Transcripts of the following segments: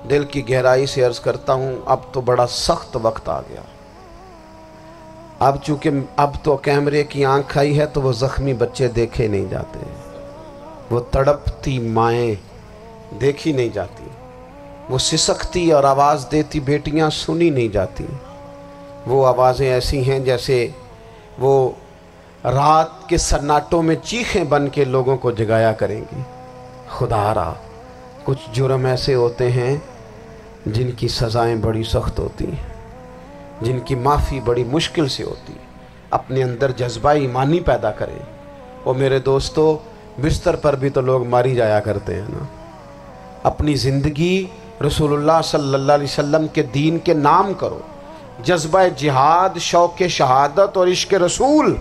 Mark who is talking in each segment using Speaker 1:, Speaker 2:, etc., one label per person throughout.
Speaker 1: دل کی گہرائی سے عرض کرتا ہوں اب تو بڑا سخت وقت آ گیا۔ اب چونکہ اب تو کیمرے کی آنکھ آئی ہے تو وہ زخمی بچے دیکھے نہیں جاتے، وہ تڑپتی مائیں دیکھی نہیں جاتی، وہ سسکتی اور آواز دیتی بیٹیاں سنی نہیں جاتی۔ وہ آوازیں ایسی ہیں جیسے وہ رات کے سناٹوں میں چیخیں بن کے لوگوں کو جگایا کریں گی۔ خدا را کچھ جرم ایسے ہوتے ہیں جن کی سزائیں بڑی سخت ہوتی ہیں، جن کی معافی بڑی مشکل سے ہوتی ہے۔ اپنے اندر جذبہ ایمانی پیدا کریں۔ اور میرے دوستو، بستر پر بھی تو لوگ ماری جایا کرتے ہیں نا۔ اپنی زندگی رسول اللہ صلی اللہ علیہ وسلم کے دین کے نام کرو۔ جذبہ جہاد، شوق شہادت اور عشق رسول،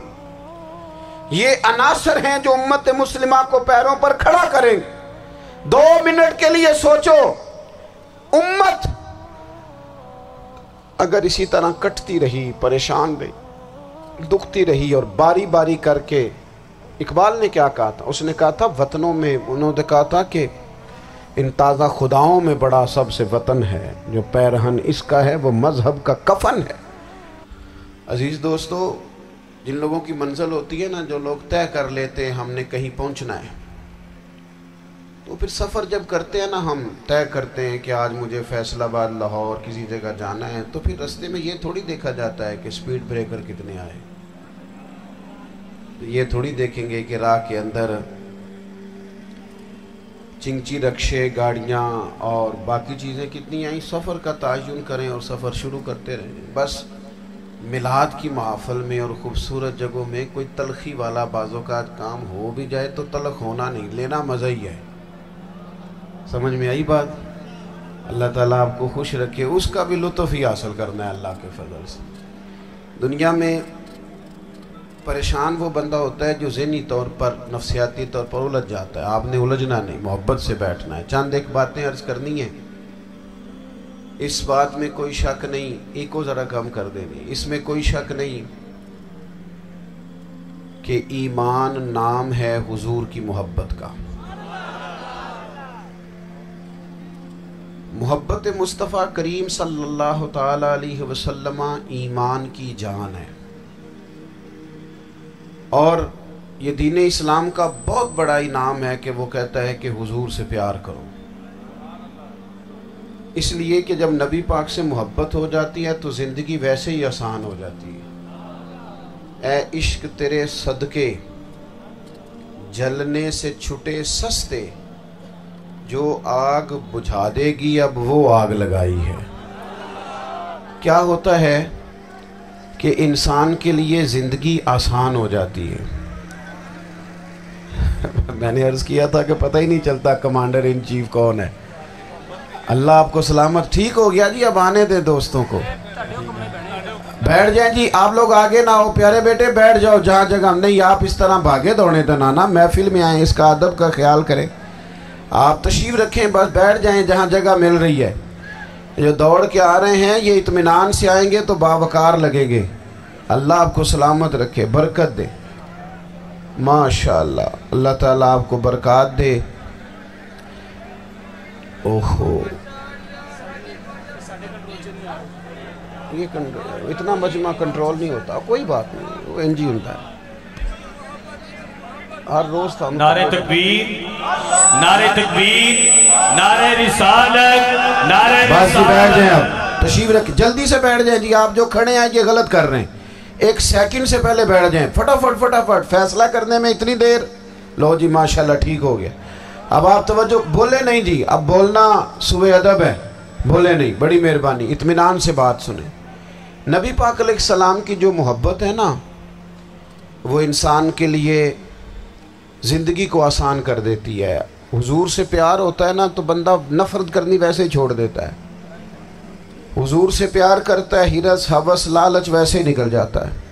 Speaker 1: یہ عناصر ہیں جو امت مسلمہ کو پیروں پر کھڑا کریں۔ 2 منٹ کے لیے سوچو، امت اگر اسی طرح کٹتی رہی، پریشان رہی، دکھتی رہی اور باری باری کر کے، اقبال نے کیا کہا تھا؟ اس نے کہا تھا وطنوں میں، انہوں نے کہا تھا کہ ان تازہ خداؤں میں بڑا سب سے وطن ہے، جو پیرہن اس کا ہے وہ مذہب کا کفن ہے۔ عزیز دوستو، جن لوگوں کی منزل ہوتی ہے نا، جو لوگ طے کر لیتے ہیں ہم نے کہیں پہنچنا ہے، تو پھر سفر جب کرتے ہیں نا، ہم طے کرتے ہیں کہ آج مجھے فیصل آباد، لاہور کسی جگہ جانا ہے، تو پھر رستے میں یہ تھوڑی دیکھا جاتا ہے کہ سپیڈ بریکر کتنے آئے، یہ تھوڑی دیکھیں گے کہ راہ کے اندر چنگچی رکشے، گاڑیاں اور باقی چیزیں کتنی آئیں۔ سفر کا تعین کریں اور سفر شروع کرتے رہیں۔ بس میلاد کی محافل میں اور خوبصورت جگہوں میں کوئی تلخی والا بعض اوقات کام ہو بھی جائے تو تلخ ہونا نہیں، لینا مزہ ہی ہے۔ سمجھ میں آئی بات؟ اللہ تعالیٰ آپ کو خوش رکھے، اس کا بھی لطف ہی حاصل کرنا ہے اللہ کے فضل سے۔ دنیا میں پریشان وہ بندہ ہوتا ہے جو ذہنی طور پر، نفسیاتی طور پر الجھ جاتا ہے۔ آپ نے الجھنا نہیں، محبت سے بیٹھنا ہے۔ چند ایک باتیں عرض کرنی ہیں، اس بات میں کوئی شک نہیں، ایک ذرا کم کر دینی، اس میں کوئی شک نہیں کہ ایمان نام ہے حضور کی محبت کا۔ محبت مصطفیٰ کریم صلی اللہ تعالی علیہ وسلم ایمان کی جان ہے، اور یہ دین اسلام کا بہت بڑا انعام ہے کہ وہ کہتا ہے کہ حضور سے پیار کرو۔ اس لیے کہ جب نبی پاک سے محبت ہو جاتی ہے تو زندگی ویسے ہی آسان ہو جاتی ہے۔ اے عشق تیرے صدقے جلنے سے چھٹے سستے، جو آگ بجھا دے گی اب وہ آگ لگائی ہے۔ کیا ہوتا ہے کہ انسان کے لیے زندگی آسان ہو جاتی ہے۔ میں نے عرض کیا تھا کہ پتہ ہی نہیں چلتا کمانڈر ان چیف کون ہے۔ اللہ آپ کو سلامت۔ ٹھیک ہو گیا جی، اب آنے دیں دوستوں کو، بیٹھ جائیں جی۔ آپ لوگ آگے نہ ہو پیارے بیٹے، بیٹھ جاؤ جہاں جگہ نہیں۔ آپ اس طرح بھاگے دوڑے تو نانا، محفل میں آئیں، اس کا ادب کا خیال کریں۔ آپ تشریف رکھیں، بس بیٹھ جائیں جہاں جگہ مل رہی ہے۔ جو دوڑ کے آ رہے ہیں یہ اطمینان سے آئیں گے تو باوقار لگیں گے۔ اللہ آپ کو سلامت رکھے، برکت دے، ماشاءاللہ۔ اللہ تعالیٰ آپ کو برکات دے۔ اوہو، یہ اتنا مجمع کنٹرول نہیں ہوتا، کوئی بات نہیں، وہ انجی ہوتا ہے ہر روز تھا۔
Speaker 2: نعرہ تکبیر، نعرہ تکبیر، نعرہ رسالت، نعرہ رسالت۔
Speaker 1: بس بیٹھ جائیں، اب تشریف رکھ، جلدی سے بیٹھ جائیں جی۔ آپ جو کھڑے ہیں یہ غلط کر رہے ہیں، 1 سیکنڈ سے پہلے بیٹھ جائیں، فٹافٹ فٹافٹ۔ فیصلہ کرنے میں اتنی دیر؟ لو جی ماشاءاللہ ٹھیک ہو گیا۔ اب آپ توجہ، بولے نہیں جی، اب بولنا سوء ادب ہے، بولے نہیں، بڑی مہربانی، اطمینان سے بات سنیں۔ نبی پاک علیہ السلام کی جو محبت ہے نا، وہ انسان کے لیے زندگی کو آسان کر دیتی ہے۔ حضور سے پیار ہوتا ہے نا تو بندہ نفرت کرنی ویسے ہی چھوڑ دیتا ہے۔ حضور سے پیار کرتا ہے، ہرس ہوس لالچ ویسے ہی نکل جاتا ہے۔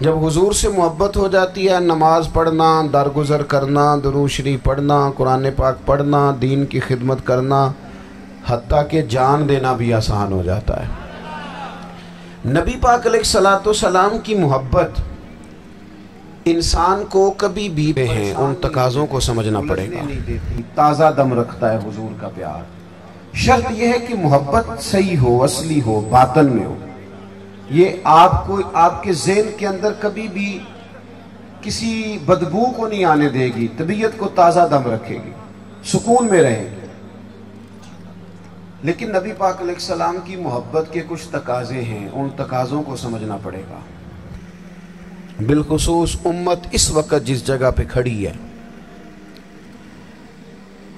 Speaker 1: جب حضور سے محبت ہو جاتی ہے، نماز پڑھنا، درگزر کرنا، درود شریف پڑھنا، قرآن پاک پڑھنا، دین کی خدمت کرنا، حتیٰ کہ جان دینا بھی آسان ہو جاتا ہے۔ نبی پاک علیہ السلام کی محبت انسان کو کبھی بھی ہیں ان تقاضوں کو سمجھنا پڑے گا۔ تازہ دم رکھتا ہے حضور کا پیار۔ شرط یہ ہے کہ محبت صحیح ہو، اصلی ہو، باطن میں ہو. یہ آپ کے ذہن کے اندر کبھی بھی کسی بدبو کو نہیں آنے دے گی، طبیعت کو تازہ دم رکھے گی، سکون میں رہے گی. لیکن نبی پاک علیہ السلام کی محبت کے کچھ تقاضے ہیں، ان تقاضوں کو سمجھنا پڑے گا. بالخصوص امت اس وقت جس جگہ پہ کھڑی ہے،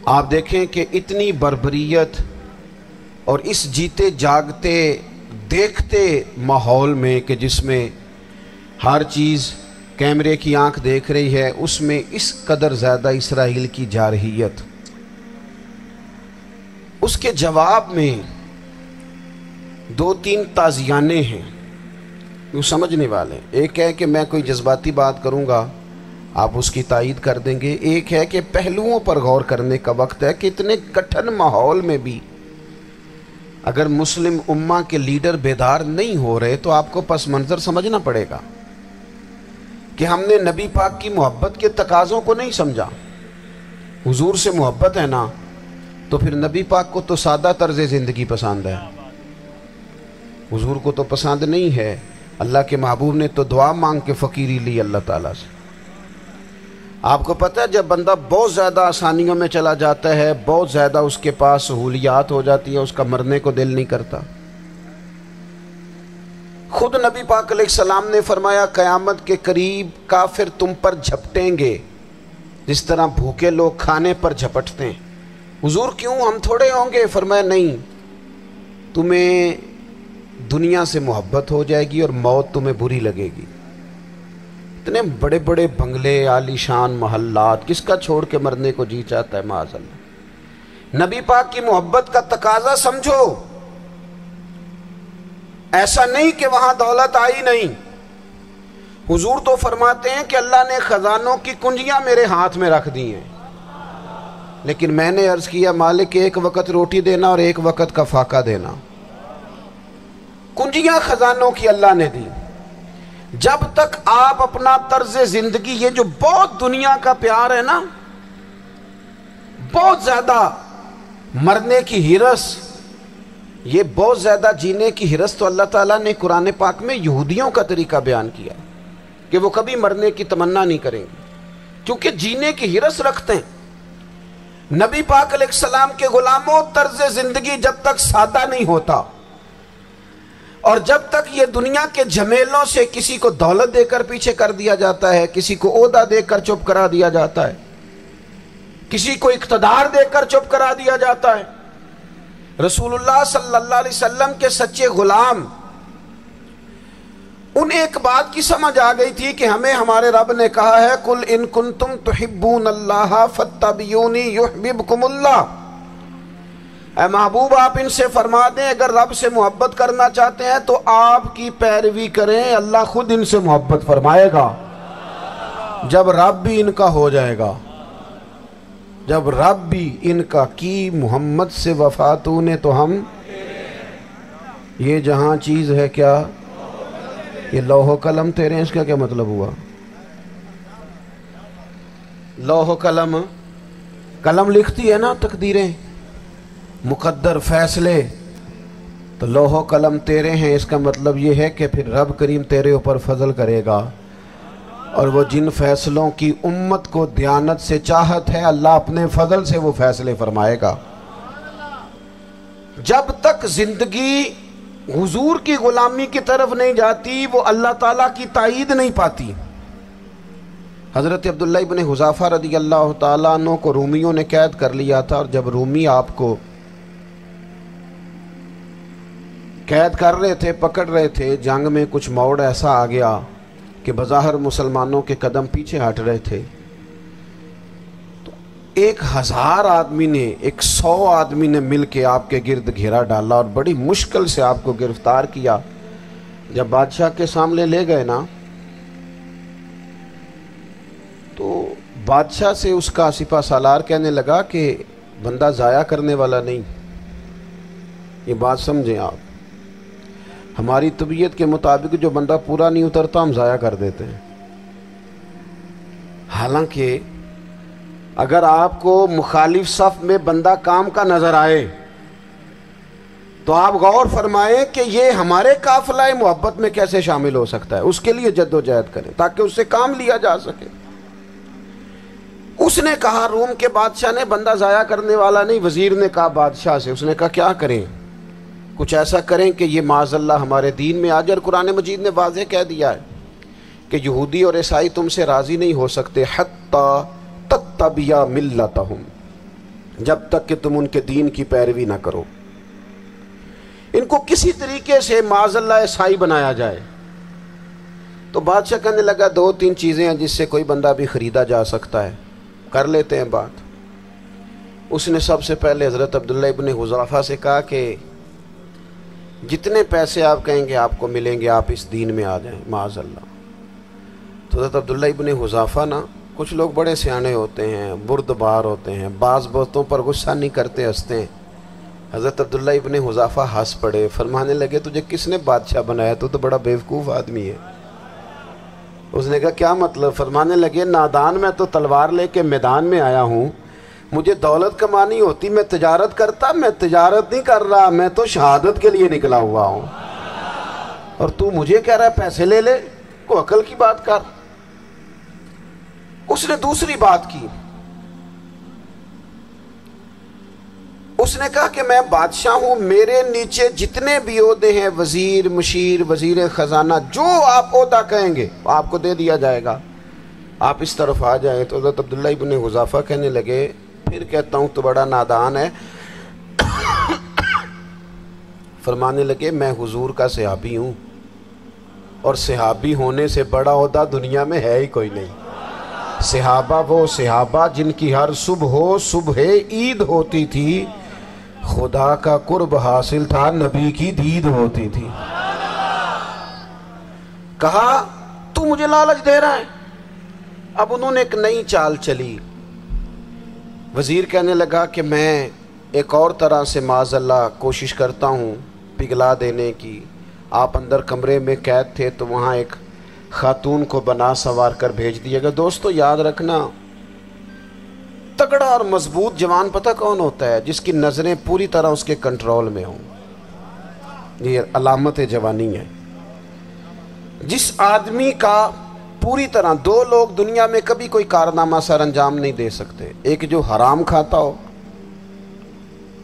Speaker 1: آپ دیکھیں کہ اتنی بربریت اور اس جیتے جاگتے دیکھتے ماحول میں کہ جس میں ہر چیز کیمرے کی آنکھ دیکھ رہی ہے، اس میں اس قدر زیادہ اسرائیل کی جارحیت. اس کے جواب میں 2-3 تازیانے ہیں وہ سمجھنے والے. ایک ہے کہ میں کوئی جذباتی بات کروں گا، آپ اس کی تائید کر دیں گے. ایک ہے کہ پہلوؤں پر غور کرنے کا وقت ہے کہ اتنے کٹھن ماحول میں بھی اگر مسلم امہ کے لیڈر بیدار نہیں ہو رہے تو آپ کو پس منظر سمجھنا پڑے گا کہ ہم نے نبی پاک کی محبت کے تقاضوں کو نہیں سمجھا. حضور سے محبت ہے نا تو پھر نبی پاک کو تو سادہ طرز زندگی پسند ہے، حضور کو تو پسند نہیں ہے. اللہ کے محبوب نے تو دعا مانگ کے فقیری لی اللہ تعالیٰ سے. آپ کو پتہ ہے جب بندہ بہت زیادہ آسانیوں میں چلا جاتا ہے، بہت زیادہ اس کے پاس سہولیات ہو جاتی ہے، اس کا مرنے کو دل نہیں کرتا. خود نبی پاک علیہ السلام نے فرمایا قیامت کے قریب کافر تم پر جھپٹیں گے جس طرح بھوکے لوگ کھانے پر جھپٹتے ہیں. حضور کیوں، ہم تھوڑے ہوں گے؟ فرمایا نہیں، تمہیں دنیا سے محبت ہو جائے گی اور موت تمہیں بری لگے گی. اتنے بڑے بڑے بنگلے، عالی شان محلات، کس کا چھوڑ کے مرنے کو جی چاہتا ہے معاذ اللہ. نبی پاک کی محبت کا تقاضا سمجھو. ایسا نہیں کہ وہاں دولت آئی نہیں. حضور تو فرماتے ہیں کہ اللہ نے خزانوں کی کنجیاں میرے ہاتھ میں رکھ دی ہیں، لیکن میں نے عرض کیا مالک ایک وقت روٹی دینا اور ایک وقت کا فاقہ دینا. کنجیاں خزانوں کی اللہ نے دی. جب تک آپ اپنا طرز زندگی، یہ جو بہت دنیا کا پیار ہے نا، بہت زیادہ مرنے کی ہرس، یہ بہت زیادہ جینے کی ہرس، تو اللہ تعالیٰ نے قرآن پاک میں یہودیوں کا طریقہ بیان کیا کہ وہ کبھی مرنے کی تمنا نہیں کریں گے کیونکہ جینے کی ہرس رکھتے ہیں. نبی پاک علیہ السلام کے غلاموں، طرز زندگی جب تک سادہ نہیں ہوتا اور جب تک یہ دنیا کے جھمیلوں سے کسی کو دولت دے کر پیچھے کر دیا جاتا ہے، کسی کو عہدہ دے کر چپ کرا دیا جاتا ہے، کسی کو اقتدار دے کر چپ کرا دیا جاتا ہے. رسول اللہ صلی اللہ علیہ وسلم کے سچے غلام، انہیں ایک بات کی سمجھ آ گئی تھی کہ ہمیں ہمارے رب نے کہا ہے قُلْ إِن كُنْتُمْ تُحِبُّونَ اللَّهَ فَاتَّبِعُونِي يُحْبِبْكُمُ اللَّهُ. اے محبوب آپ ان سے فرما دیں اگر رب سے محبت کرنا چاہتے ہیں تو آپ کی پیروی کریں، اللہ خود ان سے محبت فرمائے گا. جب رب بھی ان کا ہو جائے گا، جب رب بھی ان کا کی محمد سے وفاتوں نے تو ہم، یہ جہاں چیز ہے کیا، یہ لوح و قلم تیرے ہیں، اس کا کیا مطلب ہوا؟ لوح و قلم، قلم لکھتی ہے نا تقدیریں، مقدر فیصلے، تو لوح و قلم تیرے ہیں، اس کا مطلب یہ ہے کہ پھر رب کریم تیرے اوپر فضل کرے گا اور وہ جن فیصلوں کی امت کو دیانت سے چاہت ہے اللہ اپنے فضل سے وہ فیصلے فرمائے گا. جب تک زندگی حضور کی غلامی کی طرف نہیں جاتی وہ اللہ تعالیٰ کی تائید نہیں پاتی. حضرت عبداللہ ابن حذافہ رضی اللہ تعالیٰ عنہ کو رومیوں نے قید کر لیا تھا، اور جب رومی آپ کو قید کر رہے تھے، پکڑ رہے تھے، جنگ میں کچھ موڑ ایسا آ گیا کہ بظاہر مسلمانوں کے قدم پیچھے ہٹ رہے تھے، تو 1000 آدمی نے، 100 آدمی نے مل کے آپ کے گرد گھیرا ڈالا اور بڑی مشکل سے آپ کو گرفتار کیا. جب بادشاہ کے سامنے لے گئے نا تو بادشاہ سے اس کا سپہ سالار کہنے لگا کہ بندہ ضائع کرنے والا نہیں. یہ بات سمجھیں آپ، ہماری طبیعت کے مطابق جو بندہ پورا نہیں اترتا ہم ضائع کر دیتے ہیں. حالانکہ اگر آپ کو مخالف صف میں بندہ کام کا نظر آئے تو آپ غور فرمائیں کہ یہ ہمارے قافلہ محبت میں کیسے شامل ہو سکتا ہے. اس کے لیے جد و جہد کریں تاکہ اس سے کام لیا جا سکے. اس نے کہا روم کے بادشاہ نے, بندہ ضائع کرنے والا نہیں, وزیر نے کہا بادشاہ سے, اس نے کہا کیا کریں, کچھ ایسا کریں کہ یہ معاذ اللہ ہمارے دین میں آ جائے. اور قرآن مجید نے واضح کہہ دیا ہے کہ یہودی اور عیسائی تم سے راضی نہیں ہو سکتے حتی تتبع ملتہم, جب تک کہ تم ان کے دین کی پیروی نہ کرو. ان کو کسی طریقے سے معاذ اللہ عیسائی بنایا جائے. تو بادشاہ کہنے لگا 2-3 چیزیں ہیں جس سے کوئی بندہ بھی خریدا جا سکتا ہے, کر لیتے ہیں بات. اس نے سب سے پہلے حضرت عبداللہ ابن حذافہ سے کہا کہ جتنے پیسے آپ کہیں گے آپ کو ملیں گے, آپ اس دین میں آ جائیں معاذ اللہ. تو حضرت عبداللہ ابن حذافہ نا, کچھ لوگ بڑے سیانے ہوتے ہیں, بردبار ہوتے ہیں, بعض باتوں پر غصہ نہیں کرتے, ہنستے ہیں. حضرت عبداللہ ابن حذافہ ہنس پڑے, فرمانے لگے تجھے کس نے بادشاہ بنایا, تو بڑا بیوقوف آدمی ہے. اس نے کہا کیا مطلب؟ فرمانے لگے نادان, میں تو تلوار لے کے میدان میں آیا ہوں, مجھے دولت کمانی ہوتی میں تجارت کرتا, میں تجارت نہیں کر رہا, میں تو شہادت کے لیے نکلا ہوا ہوں, اور تو مجھے کہہ رہا ہے پیسے لے لے, کو عقل کی بات کر. اس نے دوسری بات کی, اس نے کہا کہ میں بادشاہ ہوں, میرے نیچے جتنے بھی عہدے ہیں, وزیر, مشیر, وزیر خزانہ, جو آپ عہدہ کہیں گے آپ کو دے دیا جائے گا, آپ اس طرف آ جائیں. تو حضرت عبداللہ ابن حذافہ کہنے لگے پھر کہتا ہوں تو بڑا نادان ہے. فرمانے لگے میں حضور کا صحابی ہوں, اور صحابی ہونے سے بڑا عہدہ دنیا میں ہے ہی کوئی نہیں. صحابہ وہ صحابہ جن کی ہر صبح عید ہوتی تھی, خدا کا قرب حاصل تھا, نبی کی دید ہوتی تھی. کہا تو مجھے لالچ دے رہا ہے. اب انہوں نے ایک نئی چال چلی. وزیر کہنے لگا کہ میں ایک اور طرح سے معاذ اللہ کوشش کرتا ہوں پگھلا دینے کی. آپ اندر کمرے میں قید تھے تو وہاں ایک خاتون کو بنا سوار کر بھیج دیا گیا. دوستو یاد رکھنا, تگڑا اور مضبوط جوان پتہ کون ہوتا ہے؟ جس کی نظریں پوری طرح اس کے کنٹرول میں ہوں. یہ علامت جوانی ہے. جس آدمی کا پوری طرح, 2 لوگ دنیا میں کبھی کوئی کارنامہ سر انجام نہیں دے سکتے, ایک جو حرام کھاتا ہو,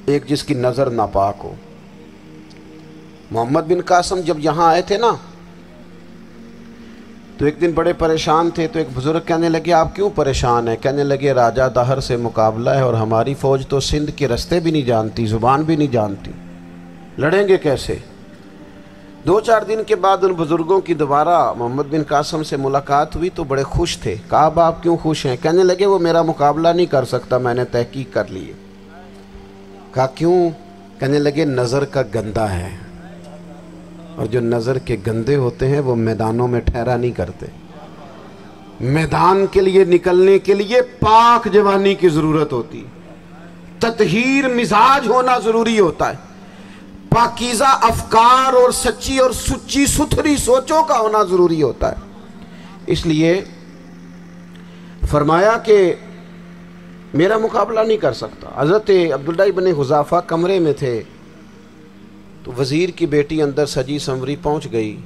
Speaker 1: ایک جس کی نظر ناپاک ہو. محمد بن قاسم جب یہاں آئے تھے نا, تو ایک دن بڑے پریشان تھے. تو ایک بزرگ کہنے لگے آپ کیوں پریشان ہیں؟ کہنے لگے راجہ دہر سے مقابلہ ہے, اور ہماری فوج تو سندھ کے رستے بھی نہیں جانتی, زبان بھی نہیں جانتی, لڑیں گے کیسے؟ 2-4 دن کے بعد ان بزرگوں کی دوبارہ محمد بن قاسم سے ملاقات ہوئی تو بڑے خوش تھے. کہا اب آپ کیوں خوش ہیں؟ کہنے لگے وہ میرا مقابلہ نہیں کر سکتا, میں نے تحقیق کر لی. کہا کیوں؟ کہنے لگے نظر کا گندہ ہے, اور جو نظر کے گندے ہوتے ہیں وہ میدانوں میں ٹھہرا نہیں کرتے. میدان کے لیے نکلنے کے لیے پاک جوانی کی ضرورت ہوتی, تطہیر مزاج ہونا ضروری ہوتا ہے, پاکیزہ افکار اور سچی اور سچی ستھری سوچوں کا ہونا ضروری ہوتا ہے. اس لیے فرمایا کہ میرا مقابلہ نہیں کر سکتا. حضرت عبداللہ ابن حذافہ کمرے میں تھے, تو وزیر کی بیٹی اندر سجی سنوری پہنچ گئی.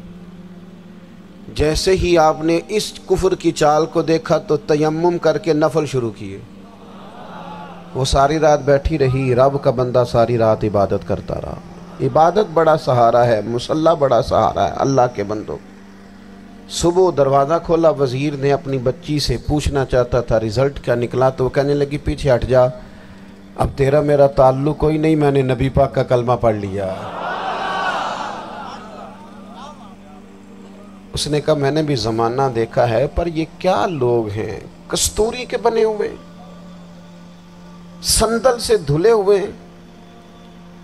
Speaker 1: جیسے ہی آپ نے اس کفر کی چال کو دیکھا تو تیمم کر کے نفل شروع کیے. وہ ساری رات بیٹھی رہی, رب کا بندہ ساری رات عبادت کرتا رہا. عبادت بڑا سہارا ہے, مصلی بڑا سہارا ہے اللہ کے بندوں. صبح دروازہ کھولا, وزیر نے اپنی بچی سے پوچھنا چاہتا تھا رزلٹ کیا نکلا, تو وہ کہنے لگی پیچھے ہٹ جا, اب تیرا میرا تعلق کوئی نہیں, میں نے نبی پاک کا کلمہ پڑھ لیا. اس نے کہا میں نے بھی زمانہ دیکھا ہے, پر یہ کیا لوگ ہیں, کستوری کے بنے ہوئے, سندل سے دھلے ہوئے,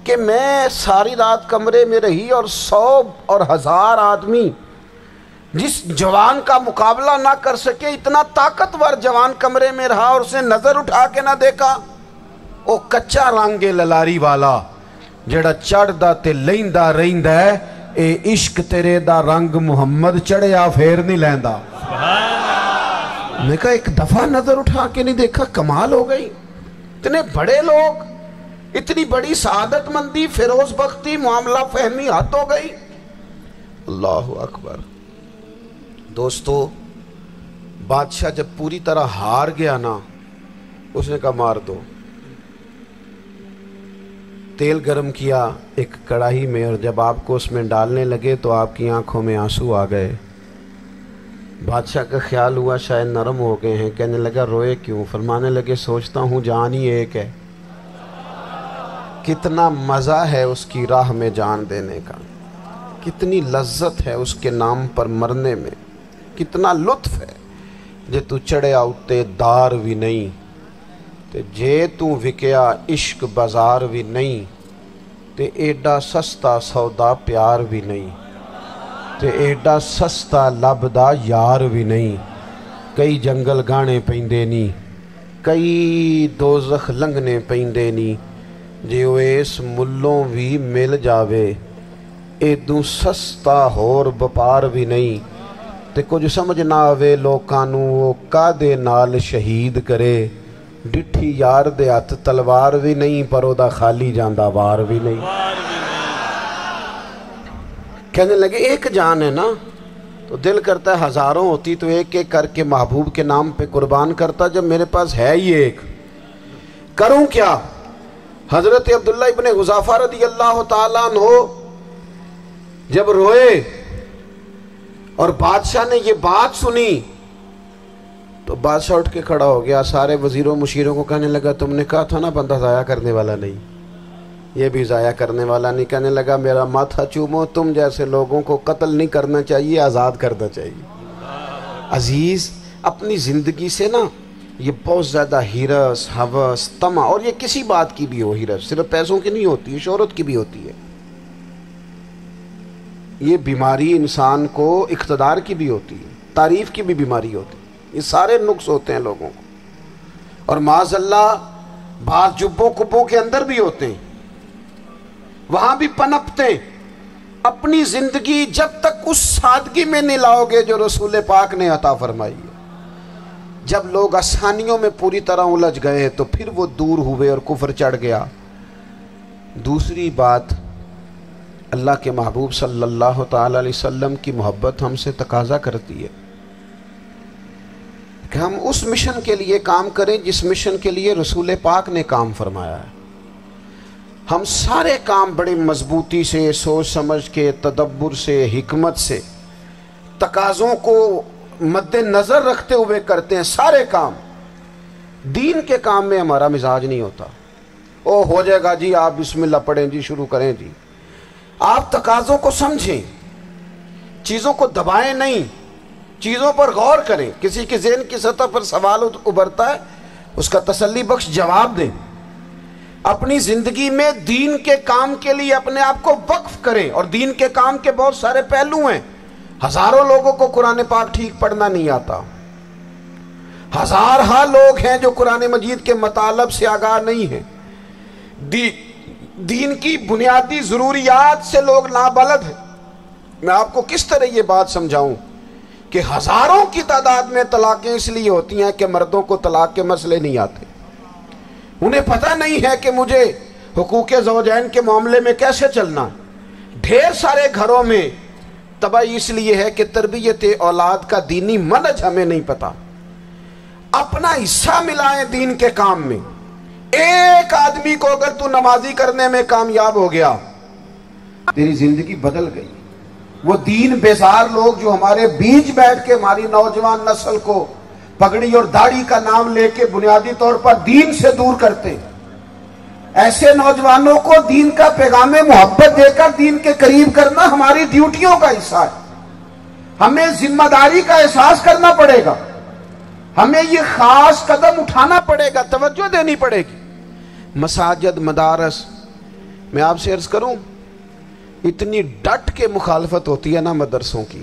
Speaker 1: کہ میں ساری رات کمرے میں رہی اور 100 اور 1000 آدمی جس جوان کا مقابلہ نہ کر سکے, اتنا طاقتور جوان کمرے میں رہا اور اس نے نظر اٹھا کے نہ دیکھا. او کچا رنگ للاری والا جڑا چڑھدا تے لیندا رہندا ہے, اے عشق تیرے دا رنگ محمد چڑھیا پھر نہیں لیندا. میں کہا ایک دفعہ نظر اٹھا کے نہیں دیکھا, کمال ہو گئی. اتنے بڑے لوگ, اتنی بڑی سعادت مندی، فیروز بختی، معاملہ فہمی حد ہو گئی۔ اللہ اکبر۔ دوستو بادشاہ جب پوری طرح ہار گیا نا، اس نے کہا مار دو۔ تیل گرم کیا ایک کڑاہی میں، اور جب آپ کو اس میں ڈالنے لگے تو آپ کی آنکھوں میں آنسو آ گئے۔ بادشاہ کا خیال ہوا شاید نرم ہو گئے ہیں، کہنے لگا روئے کیوں؟ فرمانے لگے سوچتا ہوں جان ہی ایک ہے، کتنا مزہ ہے اس کی راہ میں جان دینے کا، کتنی لذت ہے اس کے نام پر مرنے میں، کتنا لطف ہے۔ جے تو چڑھیا اتے دار بھی نہیں تے جے تو وکیا عشق بازار بھی نہیں تے ایڈا سستا سودا پیار بھی نہیں تے ایڈا سستا لبدا یار بھی نہیں۔ کئی جنگل گانے پیندے نہیں، کئی دوزخ لنگنے پیندے نہیں، جے وہ اس ملوں بھی مل جاوے ایدوں سستا ہور بپار بھی نہیں تے کچھ سمجھ نہ آوے لوکانوں وہ کادے نال شہید کرے۔ ڈٹھی یار دے ہاتھ تلوار بھی نہیں، پر او دا خالی جاندہ وار بھی نہیں۔ کہنے لگے ایک جان ہے نا، تو دل کرتا ہے ہزاروں ہوتی تو ایک ایک کر کے محبوب کے نام پہ قربان کرتا، جب میرے پاس ہے ہی ایک، کروں کیا؟ حضرت عبداللہ ابن حذافہ رضی اللہ تعالیٰ عنہ جب روئے اور بادشاہ نے یہ بات سنی تو بادشاہ اٹھ کے کھڑا ہو گیا، سارے وزیروں مشیروں کو کہنے لگا تم نے کہا تھا نا بندہ ضائع کرنے والا نہیں، یہ بھی ضائع کرنے والا نہیں۔ کہنے لگا میرا ماتھا چومو، تم جیسے لوگوں کو قتل نہیں کرنا چاہیے، آزاد کرنا چاہیے۔ عزیز اپنی زندگی سے نا یہ بہت زیادہ ہرس، ہوس، طمع، اور یہ کسی بات کی بھی ہو، ہرس صرف پیسوں کی نہیں ہوتی ہے، شہرت کی بھی ہوتی ہے، یہ بیماری انسان کو اقتدار کی بھی ہوتی ہے، تعریف کی بھی بیماری ہوتی ہے، یہ سارے نقص ہوتے ہیں لوگوں کو، اور معاذ اللہ بعض جبوں کبوں کے اندر بھی ہوتے ہیں، وہاں بھی پنپتے ہیں۔ اپنی زندگی جب تک اس سادگی میں نہیں لاؤ گے جو رسول پاک نے عطا فرمائی ہے، جب لوگ آسانیوں میں پوری طرح الجھ گئے تو پھر وہ دور ہوئے اور کفر چڑھ گیا۔ دوسری بات، اللہ کے محبوب صلی اللہ تعالی علیہ وسلم کی محبت ہم سے تقاضا کرتی ہے کہ ہم اس مشن کے لیے کام کریں جس مشن کے لیے رسول پاک نے کام فرمایا ہے۔ ہم سارے کام بڑے مضبوطی سے، سوچ سمجھ کے، تدبر سے، حکمت سے، تقاضوں کو مد نظر رکھتے ہوئے کرتے ہیں، سارے کام۔ دین کے کام میں ہمارا مزاج نہیں ہوتا، او ہو جائے گا جی، آپ بسم اللہ پڑھیں جی، شروع کریں جی۔ آپ تقاضوں کو سمجھیں، چیزوں کو دبائیں نہیں، چیزوں پر غور کریں۔ کسی کے ذہن کی سطح پر سوال ابھرتا ہے، اس کا تسلی بخش جواب دیں۔ اپنی زندگی میں دین کے کام کے لیے اپنے آپ کو وقف کریں، اور دین کے کام کے بہت سارے پہلو ہیں۔ ہزاروں لوگوں کو قرآن پاک ٹھیک پڑھنا نہیں آتا، ہزارہ لوگ ہیں جو قرآن مجید کے مطالب سے آگاہ نہیں ہیں، دین کی بنیادی ضروریات سے لوگ نابلد ہیں۔ میں آپ کو کس طرح یہ بات سمجھاؤں کہ ہزاروں کی تعداد میں طلاقیں اس لیے ہوتی ہیں کہ مردوں کو طلاق کے مسئلے نہیں آتے، انہیں پتہ نہیں ہے کہ مجھے حقوق زوجین کے معاملے میں کیسے چلنا۔ ڈھیر سارے گھروں میں تباہی اس لیے ہے کہ تربیت اولاد کا دینی منہج ہمیں نہیں پتا۔ اپنا حصہ ملائیں دین کے کام میں۔ ایک آدمی کو اگر تو نمازی کرنے میں کامیاب ہو گیا، تیری زندگی بدل گئی۔ وہ دین بیزار لوگ جو ہمارے بیچ بیٹھ کے ہماری نوجوان نسل کو پگڑی اور داڑھی کا نام لے کے بنیادی طور پر دین سے دور کرتے ہیں، ایسے نوجوانوں کو دین کا پیغام محبت دے کر دین کے قریب کرنا ہماری ڈیوٹیوں کا حصہ ہے۔ ہمیں ذمہ داری کا احساس کرنا پڑے گا، ہمیں یہ خاص قدم اٹھانا پڑے گا، توجہ دینی پڑے گی۔ مساجد، مدارس، میں آپ سے عرض کروں، اتنی ڈٹ کے مخالفت ہوتی ہے نا مدرسوں کی،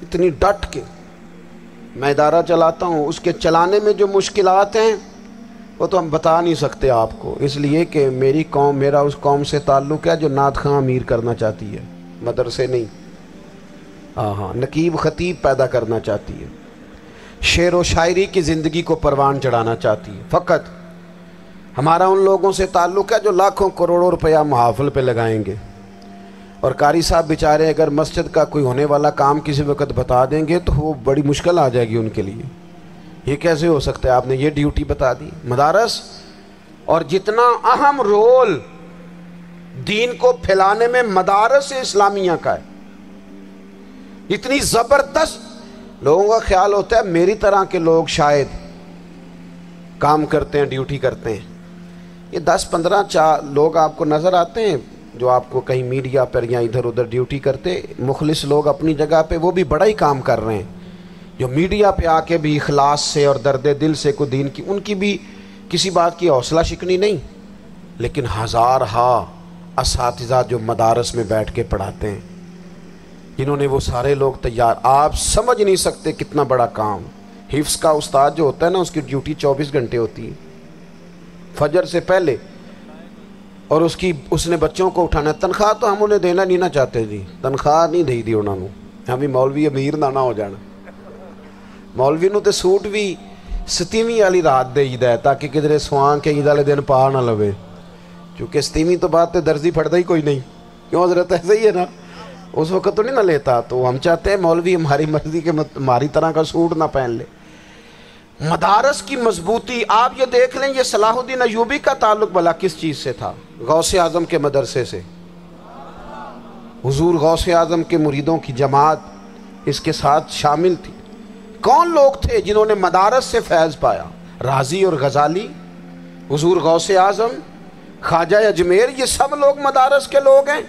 Speaker 1: اتنی ڈٹ کے۔ میں ادارہ چلاتا ہوں، اس کے چلانے میں جو مشکلات ہیں وہ تو ہم بتا نہیں سکتے آپ کو، اس لیے کہ میری قوم، میرا اس قوم سے تعلق ہے جو نعت خواں امیر کرنا چاہتی ہے، مدرسے نہیں۔ ہاں، نقیب خطیب پیدا کرنا چاہتی ہے، شعر و شاعری کی زندگی کو پروان چڑھانا چاہتی ہے۔ فقط ہمارا ان لوگوں سے تعلق ہے جو لاکھوں کروڑوں روپیہ محافل پہ لگائیں گے، اور قاری صاحب بیچارے اگر مسجد کا کوئی ہونے والا کام کسی وقت بتا دیں گے تو وہ بڑی مشکل آ جائے گی ان کے لیے. یہ کیسے ہو سکتا ہے آپ نے یہ ڈیوٹی بتا دی؟ مدارس اور جتنا اہم رول دین کو پھیلانے میں مدارس اسلامیہ کا ہے، اتنی زبردست. لوگوں کا خیال ہوتا ہے میری طرح کے لوگ شاید کام کرتے ہیں، ڈیوٹی کرتے ہیں. یہ 10-15 لوگ آپ کو نظر آتے ہیں جو آپ کو کہیں میڈیا پر یا ادھر ادھر ڈیوٹی کرتے، مخلص لوگ اپنی جگہ پہ، وہ بھی بڑا ہی کام کر رہے ہیں. جو میڈیا پہ آ کے بھی اخلاص سے اور درد دل سے کو دین کی، ان کی بھی کسی بات کی حوصلہ شکنی نہیں. لیکن ہزارہا اساتذہ جو مدارس میں بیٹھ کے پڑھاتے ہیں، جنہوں نے وہ سارے لوگ تیار، آپ سمجھ نہیں سکتے کتنا بڑا کام. حفظ کا استاد جو ہوتا ہے نا، اس کی ڈیوٹی 24 گھنٹے ہوتی ہے فجر سے پہلے، اور اس نے بچوں کو اٹھانا. تنخواہ تو ہم انہیں دینا نہیں نہ چاہتے جی، تنخواہ نہیں دی انہوں نے. ہمیں مولوی امیر نہ ہو جانا. مولوی نو تے سوٹ بھی 27ویں والی رات دے عید ہے تاکہ کدھر سوان کے عید والے دن پا نہ لوے، چونکہ 27ویں تو بعد تے درزی پھڑتا ہی کوئی نہیں. کیوں حضرت؟ ایسے ہی ہے نا، اس وقت تو نہیں نہ لیتا. تو ہم چاہتے ہیں مولوی ہماری مرضی کے ہماری طرح کا سوٹ نہ پہن لے. مدارس کی مضبوطی آپ یہ دیکھ لیں، یہ صلاح الدین ایوبی کا تعلق بھلا کس چیز سے تھا؟ غوث اعظم کے مدرسے سے. حضور غوث اعظم کے مریدوں کی جماعت اس کے ساتھ شامل تھی. کون لوگ تھے جنہوں نے مدارس سے فیض پایا؟ رازی اور غزالی، حضور غوث اعظم، خواجہ اجمیر، یہ سب لوگ مدارس کے لوگ ہیں.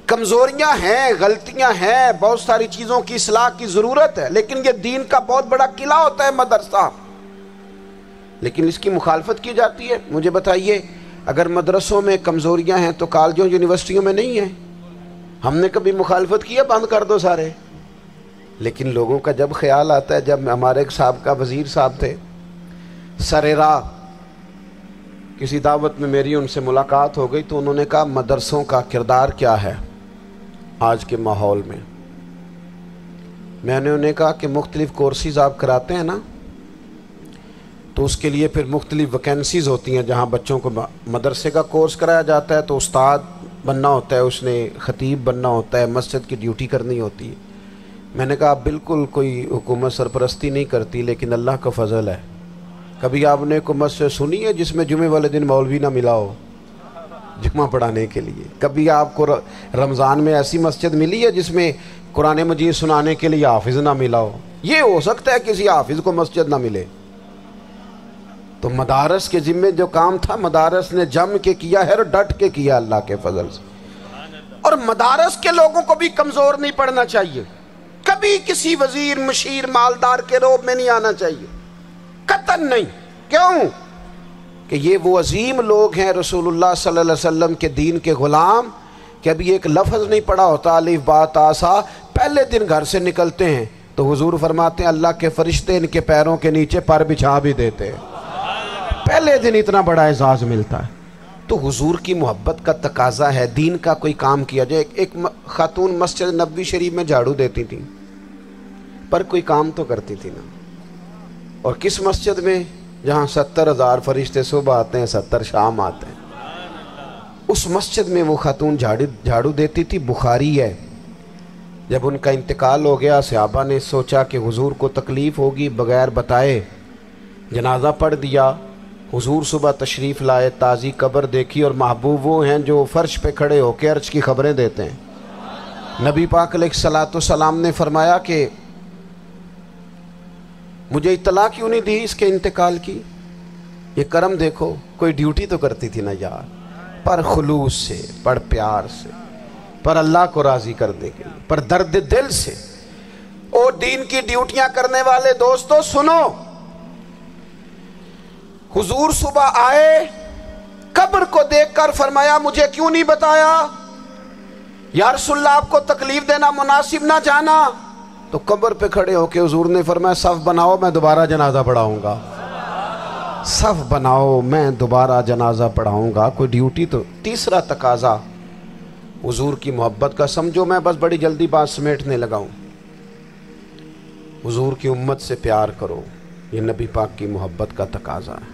Speaker 1: کمزوریاں ہیں، غلطیاں ہیں، بہت ساری چیزوں کی اصلاح کی ضرورت ہے، لیکن یہ دین کا بہت بڑا قلعہ ہوتا ہے مدرسہ. لیکن اس کی مخالفت کی جاتی ہے. مجھے بتائیے، اگر مدرسوں میں کمزوریاں ہیں تو کالجوں یونیورسٹیوں میں نہیں ہیں؟ ہم نے کبھی مخالفت کی ہے بند کر دو سارے؟ لیکن لوگوں کا جب خیال آتا ہے، جب ہمارے ایک سابقہ وزیر صاحب تھے سر راہ، کسی دعوت میں میری ان سے ملاقات ہو گئی تو انہوں نے کہا مدرسوں کا کردار کیا ہے آج کے ماحول میں؟ میں نے انہیں کہا کہ مختلف کورسز آپ کراتے ہیں نا، تو اس کے لیے پھر مختلف ویکینسیز ہوتی ہیں. جہاں بچوں کو مدرسے کا کورس کرایا جاتا ہے تو استاد بننا ہوتا ہے، اس نے خطیب بننا ہوتا ہے، مسجد کی ڈیوٹی کرنی ہوتی ہے. میں نے کہا آپ بالکل کوئی حکومت سرپرستی نہیں کرتی، لیکن اللہ کا فضل ہے. کبھی آپ نے کوئی مسجد سنی ہے جس میں جمعے والے دن مولوی نہ ملا ہو جمعہ پڑھانے کے لیے؟ کبھی آپ کو رمضان میں ایسی مسجد ملی ہے جس میں قرآن مجید سنانے کے لیے حافظ نہ ملا ہو؟ یہ ہو سکتا ہے کسی حافظ کو مسجد نہ ملے. تو مدارس کے ذمے جو کام تھا مدارس نے جم کے کیا ہے اور ڈٹ کے کیا اللہ کے فضل سے. اور مدارس کے لوگوں کو بھی کمزور نہیں پڑنا چاہیے، کبھی کسی وزیر مشیر مالدار کے روب میں نہیں آنا چاہیے، قطعاً نہیں. کیوں؟ کہ یہ وہ عظیم لوگ ہیں رسول اللہ صلی اللہ علیہ وسلم کے دین کے غلام، کہ ابھی ایک لفظ نہیں پڑھا ہوتا الف با تا سا، پہلے دن گھر سے نکلتے ہیں تو حضور فرماتے ہیں اللہ کے فرشتے ان کے پیروں کے نیچے پر بچھا بھی دیتے ہیں. پہلے دن اتنا بڑا اعزاز ملتا ہے. تو حضور کی محبت کا تقاضا ہے دین کا کوئی کام کیا جائے. ایک خاتون مسجد نبوی شریف میں جھاڑو دیتی تھی پر کوئی کام تو کرتی تھی نا. اور کس مسجد میں؟ جہاں 70,000 فرشتے صبح آتے ہیں 70 شام آتے ہیں. اس مسجد میں وہ خاتون جھاڑو دیتی تھی. بخاری ہے، جب ان کا انتقال ہو گیا صحابہ نے سوچا کہ حضور کو تکلیف ہوگی، بغیر بتائے جنازہ پڑھ دیا. حضور صبح تشریف لائے، تازی قبر دیکھی، اور محبوب وہ ہیں جو فرش پہ کھڑے ہو کے عرش کی خبریں دیتے ہیں. نبی پاک علیہ الصلوۃ والسلام نے فرمایا کہ مجھے اطلاع کیوں نہیں دی اس کے انتقال کی؟ یہ کرم دیکھو، کوئی ڈیوٹی تو کرتی تھی نا یار، پر خلوص سے، پر پیار سے، پر اللہ کو راضی کرنے کے لیے، پر درد دل سے. اور دین کی ڈیوٹیاں کرنے والے دوستو سنو، حضور صبح آئے، قبر کو دیکھ کر فرمایا مجھے کیوں نہیں بتایا؟ یا رسول اللہ آپ کو تکلیف دینا مناسب نہ جانا؟ تو قبر پہ کھڑے ہو کے حضور نے فرمایا صف بناؤ میں دوبارہ جنازہ پڑھاؤں گا. صف بناؤ میں دوبارہ جنازہ پڑھاؤں گا. کوئی ڈیوٹی تو. تیسرا تقاضا حضور کی محبت کا، سمجھو میں بس بڑی جلدی بات سمیٹنے لگا ہوں. حضور کی امت سے پیار کرو، یہ نبی پاک کی محبت کا تقاضا ہے.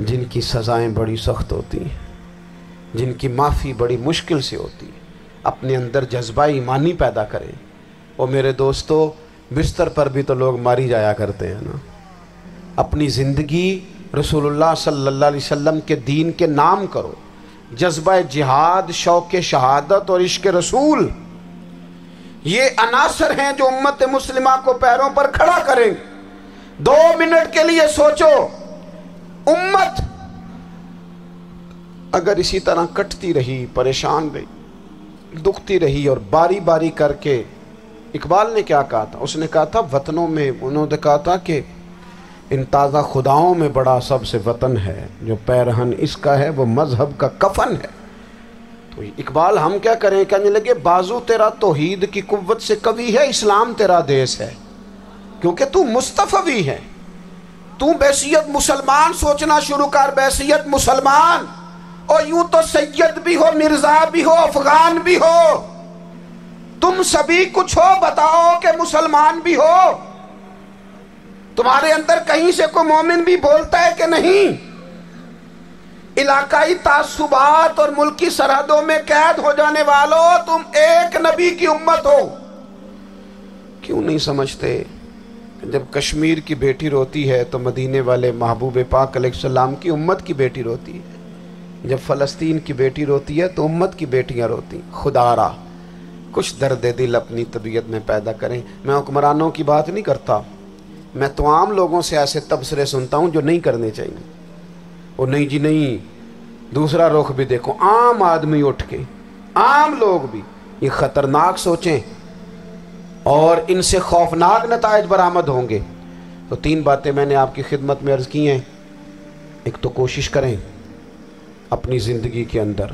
Speaker 1: جن کی سزائیں بڑی سخت ہوتی ہیں، جن کی معافی بڑی مشکل سے ہوتی ہے، اپنے اندر جذبہ ایمانی پیدا کریں۔ اور میرے دوستو، بستر پر بھی تو لوگ ماری جایا کرتے ہیں نا۔ اپنی زندگی رسول اللہ صلی اللہ علیہ وسلم کے دین کے نام کرو۔ جذبہ جہاد، شوق شہادت اور عشق رسول، یہ عناصر ہیں جو امت مسلمہ کو پیروں پر کھڑا کریں۔ 2 منٹ کے لیے سوچو، امت اگر اسی طرح کٹتی رہی، پریشان رہی، دکھتی رہی، اور باری باری کر کے، اقبال نے کیا کہا تھا؟ اس نے کہا تھا وطنوں میں، انہوں نے کہا تھا کہ ان تازہ خداؤں میں بڑا سب سے وطن ہے، جو پیرہن اس کا ہے وہ مذہب کا کفن ہے۔ تو اقبال ہم کیا کریں؟ کہنے لگے بازو تیرا توحید کی قوت سے قوی ہے، اسلام تیرا دیس ہے، کیونکہ تو مصطفی ہے۔ تو بحیثیت مسلمان سوچنا شروع کر، بحیثیت مسلمان، اور یوں تو سید بھی ہو، مرزا بھی ہو، افغان بھی ہو، تم سبھی کچھ ہو، بتاؤ کہ مسلمان بھی ہو۔ تمہارے اندر کہیں سے کوئی مومن بھی بولتا ہے کہ نہیں؟ علاقائی تعصبات اور ملکی سرحدوں میں قید ہو جانے والوں، تم ایک نبی کی امت ہو۔ کیوں نہیں سمجھتے؟ جب کشمیر کی بیٹی روتی ہے تو مدینے والے محبوب پاک علیہ السلام کی امت کی بیٹی روتی ہے، جب فلسطین کی بیٹی روتی ہے تو امت کی بیٹیاں روتی۔ خدا را کچھ درد دل اپنی طبیعت میں پیدا کریں۔ میں حکمرانوں کی بات نہیں کرتا، میں تو عام لوگوں سے ایسے تبصرے سنتا ہوں جو نہیں کرنے چاہیے۔ وہ نہیں جی نہیں، دوسرا رخ بھی دیکھو، عام آدمی اٹھ کے، عام لوگ بھی یہ خطرناک سوچیں اور ان سے خوفناک نتائج برآمد ہوں گے۔ تو 3 باتیں میں نے آپ کی خدمت میں عرض کی ہیں۔ ایک تو کوشش کریں اپنی زندگی کے اندر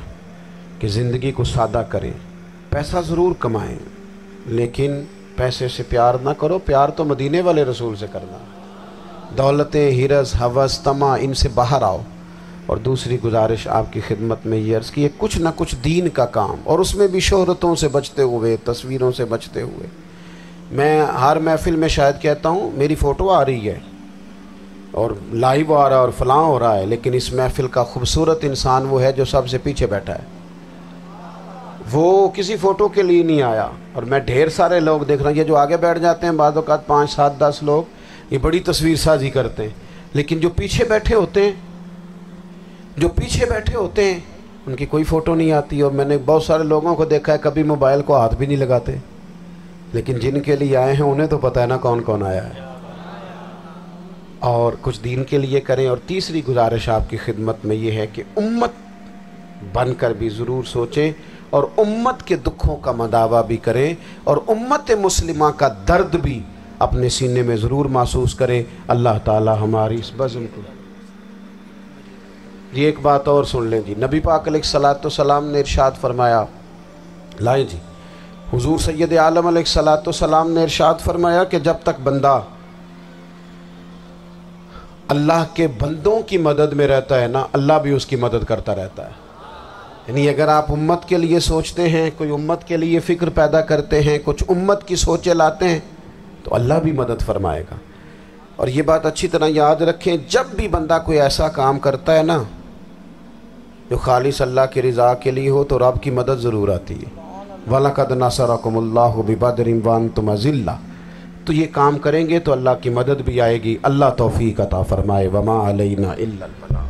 Speaker 1: کہ زندگی کو سادہ کریں، پیسہ ضرور کمائیں لیکن پیسے سے پیار نہ کرو، پیار تو مدینے والے رسول سے کرنا۔ دولتیں، ہرس، ہوس، طمع، ان سے باہر آؤ۔ اور دوسری گزارش آپ کی خدمت میں یہ عرض کی ہے، کچھ نہ کچھ دین کا کام، اور اس میں بھی شہرتوں سے بچتے ہوئے، تصویروں سے بچتے ہوئے۔ میں ہر محفل میں شاید کہتا ہوں میری فوٹو آ رہی ہے اور لائیو آ رہا ہے اور فلاں ہو رہا ہے، لیکن اس محفل کا خوبصورت انسان وہ ہے جو سب سے پیچھے بیٹھا ہے، وہ کسی فوٹو کے لیے نہیں آیا۔ اور میں ڈھیر سارے لوگ دیکھ رہا ہوں، یہ جو آگے بیٹھ جاتے ہیں بعض اوقات 5 7 10 لوگ، یہ بڑی تصویر سازی کرتے ہیں، لیکن جو پیچھے بیٹھے ہوتے ہیں ان کی کوئی فوٹو نہیں آتی۔ اور میں نے بہت سارے لوگوں کو دیکھا ہے کبھی موبائل کو ہاتھ بھی نہیں لگاتے، لیکن جن کے لیے آئے ہیں انہیں تو پتہ ہے نا کون کون آیا ہے۔ اور کچھ دین کے لیے کریں۔ اور تیسری گزارش آپ کی خدمت میں یہ ہے کہ امت بن کر بھی ضرور سوچیں اور امت کے دکھوں کا مداوع بھی کریں، اور امت مسلمہ کا درد بھی اپنے سینے میں ضرور محسوس کریں۔ اللہ تعالی ہماری اس بزم کو۔ یہ ایک بات اور سن لیں جی، نبی پاک علیہ الصلوۃ والسلام نے ارشاد فرمایا، لائیں جی، حضور سید عالم علیہ الصلوۃ والسلام نے ارشاد فرمایا کہ جب تک بندہ اللہ کے بندوں کی مدد میں رہتا ہے نا، اللہ بھی اس کی مدد کرتا رہتا ہے۔ یعنی اگر آپ امت کے لیے سوچتے ہیں، کوئی امت کے لیے فکر پیدا کرتے ہیں، کچھ امت کی سوچیں لاتے ہیں، تو اللہ بھی مدد فرمائے گا۔ اور یہ بات اچھی طرح یاد رکھیں، جب بھی بندہ کوئی ایسا کام کرتا ہے نا جو خالص اللہ کی رضا کے لیے ہو، تو رب کی مدد ضرور آتی ہے۔ وَلَقَدْ نَصَرَكُمُ اللَّهُ بِبَدْرٍ وَأَنْتُمْ أَذِلَّةٌ۔ تو یہ کام کریں گے تو اللہ کی مدد بھی آئے گی۔ اللہ توفیق عطا فرمائے۔ وَمَا عَلَيْنَا إِلَّا الْبَلَاغُ۔